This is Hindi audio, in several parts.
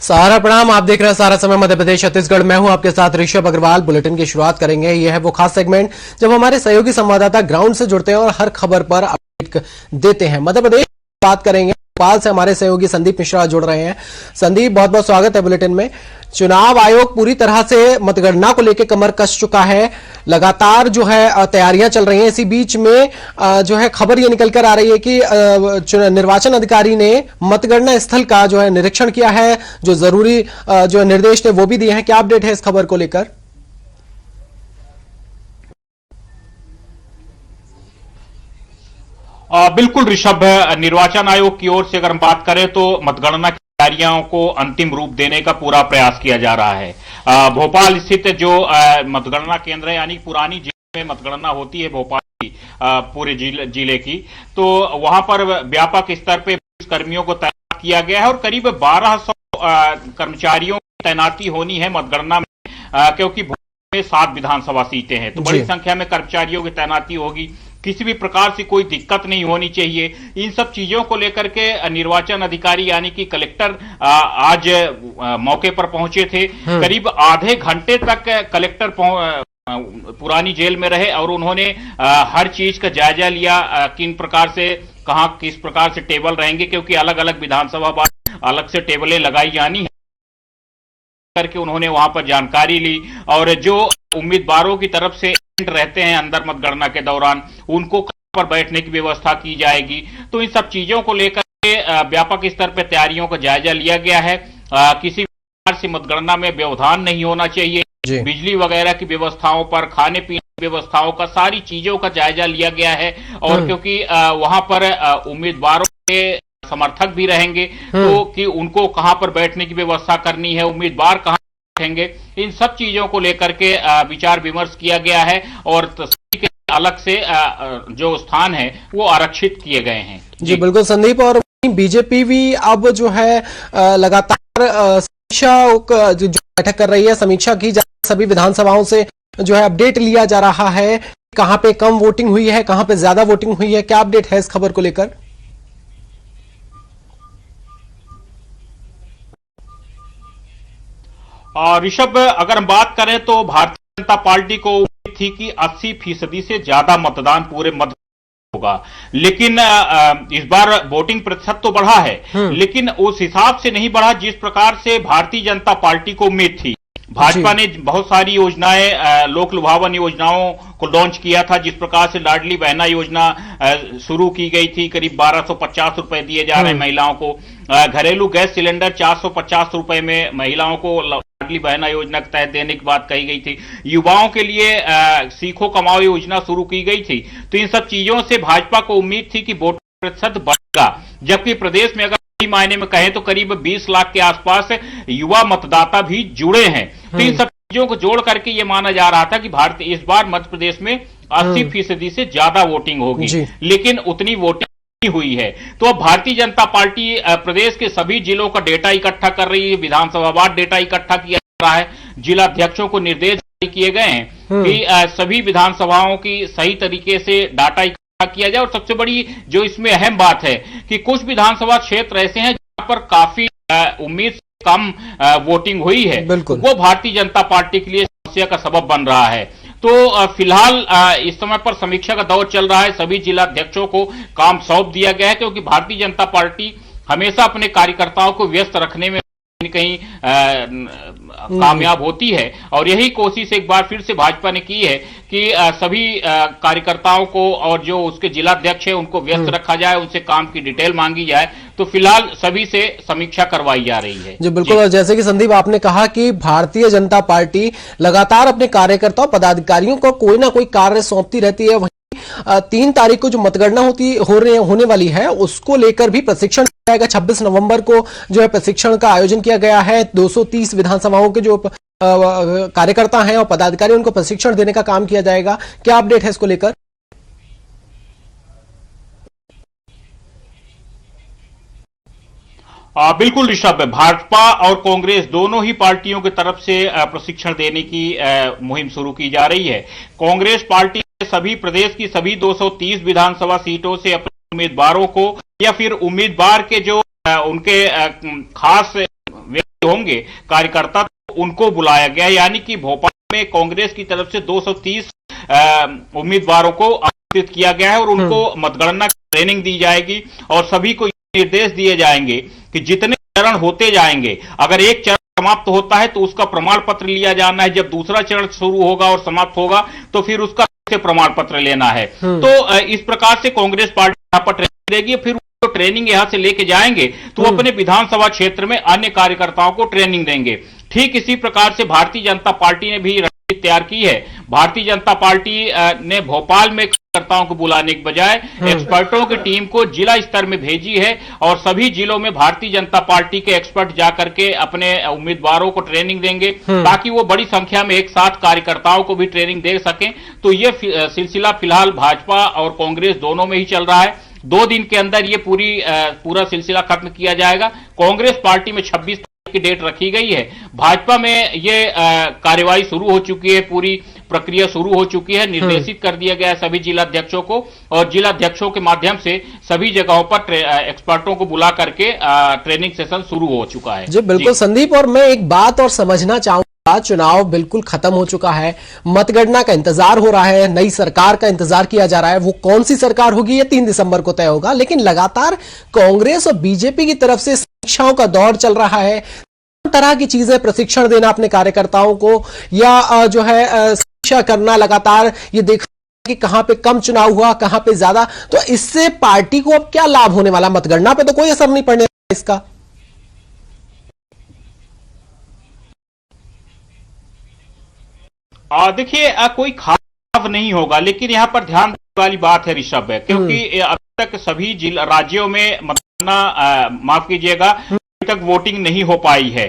सारा प्रणाम। आप देख रहे हैं सारा समय मध्य प्रदेश छत्तीसगढ़। मैं हूं आपके साथ ऋषभ अग्रवाल। बुलेटिन की शुरुआत करेंगे। यह है वो खास सेगमेंट जब हमारे सहयोगी संवाददाता ग्राउंड से जुड़ते हैं और हर खबर पर अपडेट देते हैं। मध्य प्रदेश की बात करेंगे। भोपाल से हमारे सहयोगी संदीप मिश्रा जुड़ रहे हैं। संदीप, बहुत बहुत स्वागत है बुलेटिन में। चुनाव आयोग पूरी तरह से मतगणना को लेकर कमर कस चुका है। लगातार जो है तैयारियां चल रही हैं। इसी बीच में जो है खबर ये निकल कर आ रही है कि निर्वाचन अधिकारी ने मतगणना स्थल का जो है निरीक्षण किया है, जो जरूरी जो है निर्देश थे वो भी दिए हैं। क्या अपडेट है इस खबर को लेकर? बिल्कुल ऋषभ, निर्वाचन आयोग की ओर से अगर हम बात करें तो मतगणना की तैयारियों को अंतिम रूप देने का पूरा प्रयास किया जा रहा है। भोपाल स्थित जो मतगणना केंद्र है, यानी पुरानी जिले में मतगणना होती है भोपाल की, पूरे जिले की, तो वहां पर व्यापक स्तर पे पुलिस कर्मियों को तैनात किया गया है और करीब 1200 कर्मचारियों की तैनाती होनी है मतगणना में, क्योंकि भोपाल में 7 विधानसभा सीटें हैं, तो बड़ी संख्या में कर्मचारियों की तैनाती होगी। किसी भी प्रकार से कोई दिक्कत नहीं होनी चाहिए। इन सब चीजों को लेकर के निर्वाचन अधिकारी यानी कि कलेक्टर आज मौके पर पहुंचे थे। करीब आधे घंटे तक कलेक्टर पुरानी जेल में रहे और उन्होंने हर चीज का जायजा लिया। किन प्रकार से, कहां किस प्रकार से टेबल रहेंगे, क्योंकि अलग अलग विधानसभा बाद अलग से टेबलें लगाई जानी है, करके उन्होंने वहां पर जानकारी ली। और जो उम्मीदवारों की तरफ से रहते हैं अंदर मतगणना के दौरान, उनको कहां पर बैठने की व्यवस्था की जाएगी। तो इन सब चीजों को लेकर के व्यापक स्तर पर तैयारियों का जायजा लिया गया है। किसी प्रकार से मतगणना में व्यवधान नहीं होना चाहिए। बिजली वगैरह की व्यवस्थाओं पर, खाने पीने की व्यवस्थाओं का, सारी चीजों का जायजा लिया गया है। और क्योंकि वहां पर उम्मीदवारों के समर्थक भी रहेंगे, तो कि उनको कहां पर बैठने की व्यवस्था करनी है, उम्मीदवार कहां बैठेंगे, इन सब चीजों को लेकर के विचार विमर्श किया गया है और सभी के अलग से जो स्थान है वो आरक्षित किए गए हैं। जी बिल्कुल संदीप। और बीजेपी भी अब जो है लगातार समीक्षा जो बैठक कर रही है, समीक्षा की जा रही है, सभी विधानसभाओं से जो है अपडेट लिया जा रहा है, कहां पे कम वोटिंग हुई है, कहां पे ज्यादा वोटिंग हुई है। क्या अपडेट है इस खबर को लेकर? ऋषभ, अगर हम बात करें तो भारतीय जनता पार्टी को उम्मीद थी कि 80% से ज्यादा मतदान पूरे मध्य होगा, लेकिन इस बार वोटिंग प्रतिशत तो बढ़ा है, लेकिन उस हिसाब से नहीं बढ़ा जिस प्रकार से भारतीय जनता पार्टी को उम्मीद थी। भाजपा ने बहुत सारी योजनाएं, लोक लुभावन योजनाओं को लॉन्च किया था, जिस प्रकार से लाडली बहना योजना शुरू की गई थी। करीब 1250 रुपए दिए जा रहे हैं महिलाओं को। घरेलू गैस सिलेंडर 450 रुपए में महिलाओं को लाडली बहना योजना के तहत देने की बात कही गई थी। युवाओं के लिए सीखो कमाओ योजना शुरू की गई थी। तो इन सब चीजों से भाजपा को उम्मीद थी कि वोट प्रतिशत बढ़ेगा, जबकि प्रदेश में अगर मायने में कहें तो करीब 20 लाख के आसपास युवा मतदाता भी जुड़े हैं। तो इन सब चीजों को जोड़ करके ये माना जा रहा था कि भारत इस बार मध्य प्रदेश में 80% से ज्यादा वोटिंग होगी, लेकिन उतनी वोटिंग नहीं हुई है। तो अब भारतीय जनता पार्टी प्रदेश के सभी जिलों का डेटा इकट्ठा कर रही है, विधानसभावार डेटा इकट्ठा किया जा रहा है। जिला अध्यक्षों को निर्देश जारी किए गए हैं कि सभी विधानसभाओं की सही तरीके से डाटा किया जाए। और सबसे बड़ी जो इसमें अहम बात है कि कुछ विधानसभा क्षेत्र ऐसे हैं जहां पर काफी उम्मीद से कम वोटिंग हुई है, वो भारतीय जनता पार्टी के लिए समस्या का सबब बन रहा है। तो फिलहाल इस समय पर समीक्षा का दौर चल रहा है। सभी जिला अध्यक्षों को काम सौंप दिया गया है, क्योंकि भारतीय जनता पार्टी हमेशा अपने कार्यकर्ताओं को व्यस्त रखने में कहीं कामयाब होती है, और यही कोशिश एक बार फिर से भाजपा ने की है कि सभी कार्यकर्ताओं को और जो उसके जिलाध्यक्ष है उनको व्यस्त रखा जाए, उनसे काम की डिटेल मांगी जाए। तो फिलहाल सभी से समीक्षा करवाई जा रही है। जी बिल्कुल। और जैसे कि संदीप आपने कहा कि भारतीय जनता पार्टी लगातार अपने कार्यकर्ताओं पदाधिकारियों को कोई ना कोई कार्य सौंपती रहती है। 3 तारीख को जो मतगणना होने वाली है, उसको लेकर भी प्रशिक्षण किया जाएगा। 26 नवंबर को जो है प्रशिक्षण का आयोजन किया गया है। 230 विधानसभाओं के जो कार्यकर्ता हैं और पदाधिकारी, उनको प्रशिक्षण देने का काम किया जाएगा। क्या अपडेट है इसको लेकर? बिल्कुल ऋषभ, भाजपा और कांग्रेस दोनों ही पार्टियों की तरफ से प्रशिक्षण देने की मुहिम शुरू की जा रही है। कांग्रेस पार्टी सभी प्रदेश की सभी 230 विधानसभा सीटों से अपने उम्मीदवारों को या फिर उम्मीदवार के जो उनके खास होंगे कार्यकर्ता, तो उनको बुलाया गया, यानी कि भोपाल में कांग्रेस की तरफ से 230 उम्मीदवारों को आमंत्रित किया गया है और उनको मतगणना की ट्रेनिंग दी जाएगी और सभी को निर्देश दिए जाएंगे कि जितने चरण होते जाएंगे, अगर एक चरण समाप्त होता है तो उसका प्रमाण पत्र लिया जाना है, जब दूसरा चरण शुरू होगा और समाप्त होगा तो फिर उसका से प्रमाण पत्र लेना है। तो इस प्रकार से कांग्रेस पार्टी यहाँ पर ट्रेनिंग देगी, फिर जो ट्रेनिंग यहां से लेके जाएंगे तो अपने विधानसभा क्षेत्र में अन्य कार्यकर्ताओं को ट्रेनिंग देंगे। ठीक इसी प्रकार से भारतीय जनता पार्टी ने भी रणनीति तैयार की है। भारतीय जनता पार्टी ने भोपाल में कार्यकर्ताओं को बुलाने के बजाय एक्सपर्टों की टीम को जिला स्तर में भेजी है और सभी जिलों में भारतीय जनता पार्टी के एक्सपर्ट जाकर के अपने उम्मीदवारों को ट्रेनिंग देंगे ताकि वो बड़ी संख्या में एक साथ कार्यकर्ताओं को भी ट्रेनिंग दे सकें। तो ये सिलसिला फिलहाल भाजपा और कांग्रेस दोनों में ही चल रहा है। 2 दिन के अंदर ये पूरा सिलसिला खत्म किया जाएगा। कांग्रेस पार्टी में 26 तारीख की डेट रखी गई है, भाजपा में ये कार्यवाही शुरू हो चुकी है, पूरी प्रक्रिया शुरू हो चुकी है, निर्देशित कर दिया गया है सभी जिलाध्यक्षों को और जिलाध्यक्षों के माध्यम से सभी जगहों पर एक्सपर्टों को बुला करके ट्रेनिंग सेशन शुरू हो चुका है। जी बिल्कुल संदीप, और मैं एक बात और समझना चाहूंगा, चुनाव बिल्कुल खत्म हो चुका है, मतगणना का इंतजार हो रहा है, नई सरकार का इंतजार किया जा रहा है। वो कौन सी सरकार होगी ये 3 दिसंबर को तय होगा, लेकिन लगातार कांग्रेस और बीजेपी की तरफ से समीक्षाओं का दौर चल रहा है। तरह की चीजें, प्रशिक्षण देना अपने कार्यकर्ताओं को या जो है समीक्षा करना, लगातार ये देखना कि कहां पे कम चुनाव हुआ, कहां पे ज्यादा। तो इससे पार्टी को अब क्या लाभ होने वाला? मतगणना पे तो कोई असर नहीं पड़ने वाला इसका। देखिए कोई खास लाभ नहीं होगा, लेकिन यहाँ पर ध्यान देने वाली बात है ऋषभ है, क्योंकि अभी तक सभी राज्यों में मतगणना, माफ कीजिएगा, अभी तक वोटिंग नहीं हो पाई है।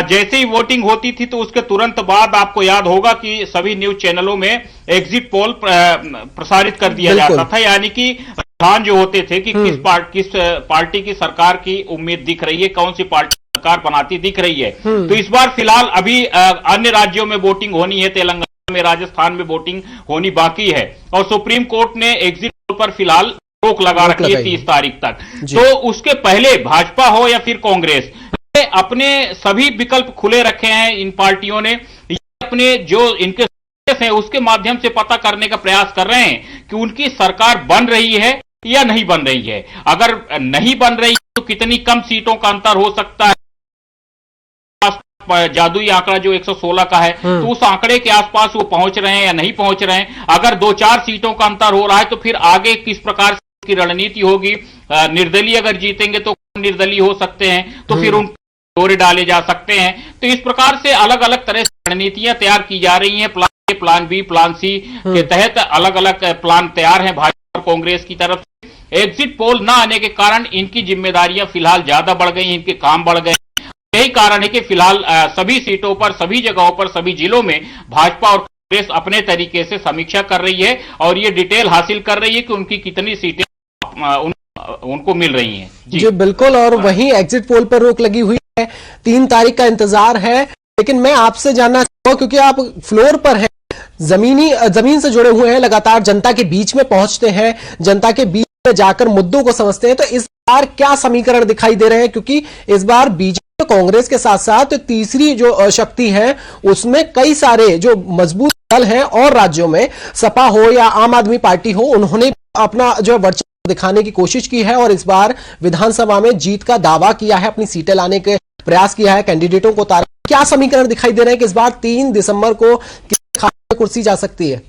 जैसे ही वोटिंग होती थी तो उसके तुरंत बाद आपको याद होगा कि सभी न्यूज चैनलों में एग्जिट पोल प्रसारित कर दिया जाता था, यानी कि रुझान जो होते थे कि किस पार्टी की सरकार की उम्मीद दिख रही है, कौन सी पार्टी सरकार बनाती दिख रही है। तो इस बार फिलहाल अभी अन्य राज्यों में वोटिंग होनी है, तेलंगाना में, राजस्थान में वोटिंग होनी बाकी है और सुप्रीम कोर्ट ने एग्जिट पोल पर फिलहाल रोक लगा रखी है 30 तारीख तक। तो उसके पहले भाजपा हो या फिर कांग्रेस, अपने सभी विकल्प खुले रखे हैं इन पार्टियों ने। अपने जो इनके है उसके माध्यम से पता करने का प्रयास कर रहे हैं कि उनकी सरकार बन रही है या नहीं बन रही है। अगर नहीं बन रही तो कितनी कम सीटों का अंतर हो सकता है। जादुई आंकड़ा जो 116 का है, तो उस आंकड़े के आसपास वो पहुंच रहे हैं या नहीं पहुंच रहे हैं। अगर 2-4 सीटों का अंतर हो रहा है तो फिर आगे किस प्रकार की रणनीति होगी। निर्दलीय अगर जीतेंगे तो निर्दलीय हो सकते हैं, तो फिर उन दौरे डाले जा सकते हैं। तो इस प्रकार से अलग अलग तरह से रणनीतियां तैयार की जा रही हैं। Plan A, plan B, plan C के तहत अलग अलग प्लान तैयार हैं भाजपा और कांग्रेस की तरफ से। एग्जिट पोल न आने के कारण इनकी जिम्मेदारियां फिलहाल ज्यादा बढ़ गई, इनके काम बढ़ गए। यही कारण है कि फिलहाल सभी सीटों पर, सभी जगहों पर, सभी जिलों में भाजपा और कांग्रेस अपने तरीके से समीक्षा कर रही है और ये डिटेल हासिल कर रही है कि उनकी कितनी सीटें उनको मिल रही हैं। जी बिल्कुल, और वहीं एग्जिट पोल पर रोक लगी हुई है, 3 तारीख का इंतजार है। लेकिन मैं आपसे जानना चाहूंगा, क्योंकि आप फ्लोर पर हैं, जमीन से जुड़े हुए हैं, लगातार जनता के बीच में पहुंचते हैं, जनता के बीच में जाकर मुद्दों को समझते हैं, तो इस बार क्या समीकरण दिखाई दे रहे हैं? क्योंकि इस बार बीजेपी कांग्रेस के साथ साथ तीसरी जो शक्ति है उसमें कई सारे जो मजबूत दल हैं और राज्यों में सपा हो या आम आदमी पार्टी हो, उन्होंने अपना जो वर्चस्व दिखाने की कोशिश की है और इस बार विधानसभा में जीत का दावा किया है, अपनी सीटें लाने के प्रयास किया है, कैंडिडेटों को उतारा। क्या समीकरण दिखाई दे रहे हैं कि इस बार 3 दिसंबर को किस खाते में कुर्सी जा सकती है?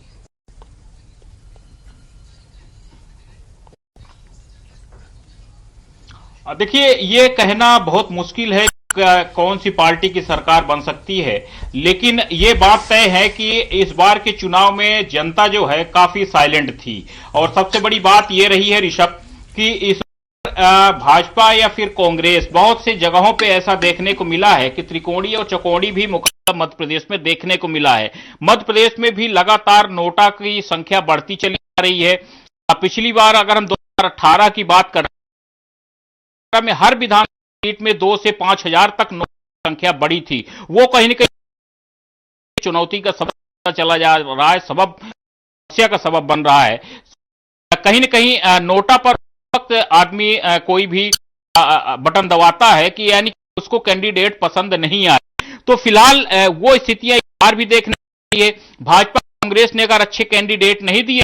देखिए, ये कहना बहुत मुश्किल है कौन सी पार्टी की सरकार बन सकती है, लेकिन ये बात तय है कि इस बार के चुनाव में जनता जो है काफी साइलेंट थी। और सबसे बड़ी बात ये रही है ऋषभ कि इस भाजपा या फिर कांग्रेस, बहुत से जगहों पे ऐसा देखने को मिला है कि त्रिकोणीय और चौकोनी भी मुकाबला मध्य प्रदेश में देखने को मिला है। मध्य प्रदेश में भी लगातार नोटा की संख्या बढ़ती चली जा रही है। पिछली बार अगर हम 2018 की बात करें में हर विधान सीट में 2 से 5 हजार तक नोट की संख्या बढ़ी थी। वो कहीं न कहीं चुनौती का सबब चला जा रहा है, समस्या का सबब बन रहा है। कहीं न कहीं नोटा पर वक्त आदमी कोई भी बटन दबाता है कि यानी उसको कैंडिडेट पसंद नहीं आए। तो फिलहाल वो स्थितियां इस बार भी देखने को मिली है। भाजपा कांग्रेस ने अगर अच्छे कैंडिडेट नहीं दिए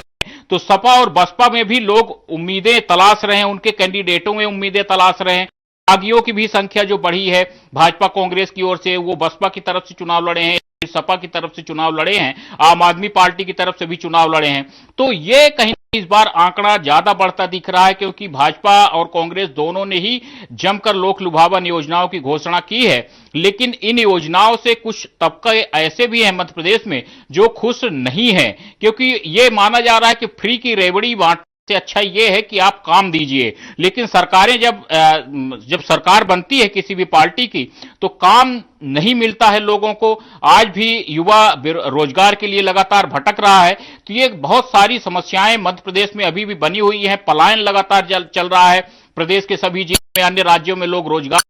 तो सपा और बसपा में भी लोग उम्मीदें तलाश रहे हैं, उनके कैंडिडेटों में उम्मीदें तलाश रहे हैं। बागियों की भी संख्या जो बढ़ी है भाजपा कांग्रेस की ओर से, वो बसपा की तरफ से चुनाव लड़े हैं, सपा की तरफ से चुनाव लड़े हैं, आम आदमी पार्टी की तरफ से भी चुनाव लड़े हैं। तो ये कहीं इस बार आंकड़ा ज्यादा बढ़ता दिख रहा है, क्योंकि भाजपा और कांग्रेस दोनों ने ही जमकर लोक लुभावन योजनाओं की घोषणा की है। लेकिन इन योजनाओं से कुछ तबके ऐसे भी हैं मध्य प्रदेश में जो खुश नहीं है, क्योंकि ये माना जा रहा है कि फ्री की रेवड़ी बांट से अच्छा यह है कि आप काम दीजिए। लेकिन सरकारें जब सरकार बनती है किसी भी पार्टी की तो काम नहीं मिलता है लोगों को। आज भी युवा रोजगार के लिए लगातार भटक रहा है। तो ये बहुत सारी समस्याएं मध्य प्रदेश में अभी भी बनी हुई हैं। पलायन लगातार चल रहा है प्रदेश के सभी जिलों में, अन्य राज्यों में लोग रोजगार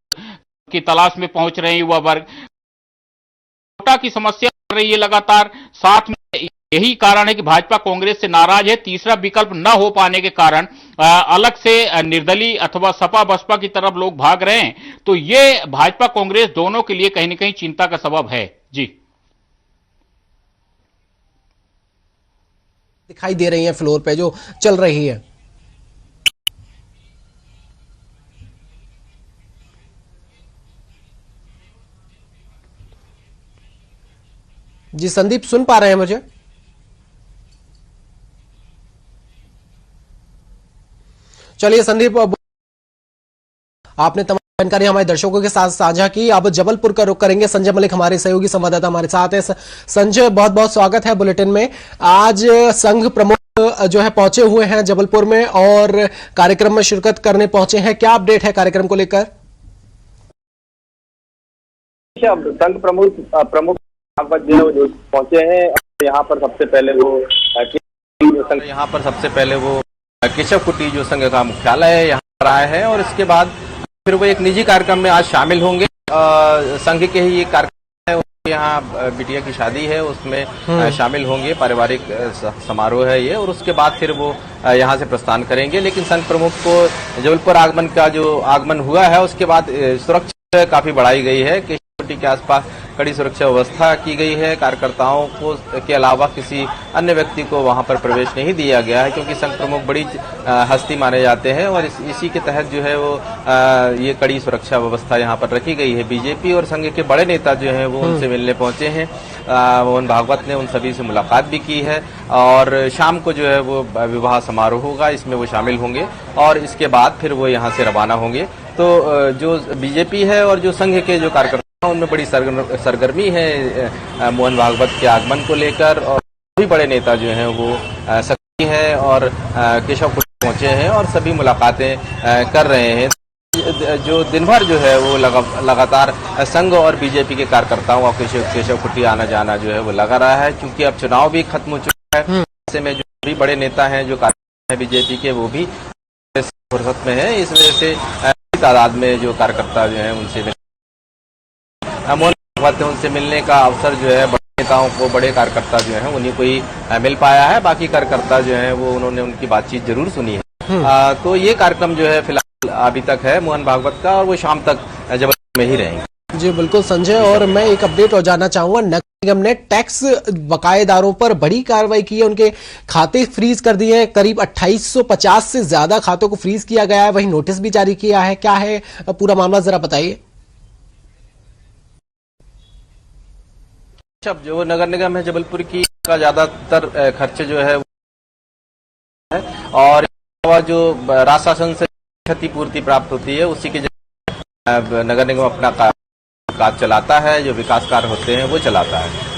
की तलाश में पहुंच रहे हैं युवा वर्ग। कोटा की समस्या बढ़ रही है लगातार। साथ में यही कारण है कि भाजपा कांग्रेस से नाराज है। तीसरा विकल्प न हो पाने के कारण अलग से निर्दलीय अथवा सपा बसपा की तरफ लोग भाग रहे हैं। तो ये भाजपा कांग्रेस दोनों के लिए कहीं न कहीं चिंता का सबब है। जी, दिखाई दे रही है फ्लोर पे जो चल रही है। जी संदीप, सुन पा रहे हैं मुझे? चलिए संदीप, आपने तमाम जानकारी हमारे दर्शकों के साथ साझा की। अब जबलपुर का रुख करेंगे। संजय मलिक हमारे सहयोगी संवाददाता हमारे साथ है। संजय, बहुत बहुत स्वागत है बुलेटिन में। आज संघ प्रमुख जो है पहुंचे हुए हैं जबलपुर में और कार्यक्रम में शिरकत करने पहुंचे हैं। क्या अपडेट है कार्यक्रम को लेकर? संघ प्रमुख जो पहुंचे हैं यहाँ पर सबसे पहले वो केशव कुटी जो संघ का मुख्यालय है यहाँ पर आए हैं, और इसके बाद फिर वो एक निजी कार्यक्रम में आज शामिल होंगे। संघ के ही एक कार्यक्रम है, यहाँ बिटिया की शादी है, उसमें शामिल होंगे। पारिवारिक समारोह है ये, और उसके बाद फिर वो यहाँ से प्रस्थान करेंगे। लेकिन संघ प्रमुख को जबलपुर आगमन हुआ है, उसके बाद सुरक्षा काफी बढ़ाई गई है। केशव कुटी के आसपास कड़ी सुरक्षा व्यवस्था की गई है। कार्यकर्ताओं को के अलावा किसी अन्य व्यक्ति को वहां पर प्रवेश नहीं दिया गया है, क्योंकि संघ प्रमुख बड़ी हस्ती माने जाते हैं, और इसी के तहत जो है वो ये कड़ी सुरक्षा व्यवस्था यहाँ पर रखी गई है। बीजेपी और संघ के बड़े नेता जो हैं वो उनसे मिलने पहुंचे हैं। मोहन भागवत ने उन सभी से मुलाकात भी की है, और शाम को जो है वो विवाह समारोह होगा, इसमें वो शामिल होंगे, और इसके बाद फिर वो यहाँ से रवाना होंगे। तो जो बीजेपी है और जो संघ के जो कार्यकर्ता उनमें बड़ी सरगर्मी है मोहन भागवत के आगमन को लेकर, और सभी बड़े नेता जो हैं वो सक्रिय हैं और केशव कुटी पहुंचे हैं और सभी मुलाकातें कर रहे हैं। जो दिन भर जो है वो लगातार संघ और बीजेपी के कार्यकर्ताओं का केशव कुटी आना जाना जो है वो लगा रहा है, क्योंकि अब चुनाव भी खत्म हो चुका है। ऐसे में जो भी बड़े नेता हैं जो कार्यकर्ता हैं बीजेपी के, वो भी फुर्सत में है। इस वजह से तादाद में जो कार्यकर्ता जो है उनसे मोहन भागवत उनसे मिलने का अवसर जो है बड़े नेताओं को, बड़े कार्यकर्ता जो हैं उन्हीं को ही मिल पाया है। बाकी कार्यकर्ता जो हैं वो उन्होंने उनकी बातचीत जरूर सुनी है। तो ये कार्यक्रम जो है फिलहाल अभी तक है मोहन भागवत का, और वो शाम तक जबलपुर में ही रहेंगे। जी बिल्कुल संजय, और मैं एक अपडेट और जानना चाहूंगा। नगर निगम ने टैक्स बकायेदारों पर बड़ी कार्रवाई की है, उनके खाते फ्रीज कर दिए हैं। करीब 2850 से ज्यादा खातों को फ्रीज किया गया है, वहीं नोटिस भी जारी किया है। क्या है पूरा मामला, जरा बताइए। जो नगर निगम है जबलपुर की का ज्यादातर खर्चे जो है और जो राज्य शासन से क्षतिपूर्ति प्राप्त होती है उसी के नगर निगम अपना कार्य चलाता है, जो विकास कार्य होते हैं वो चलाता है।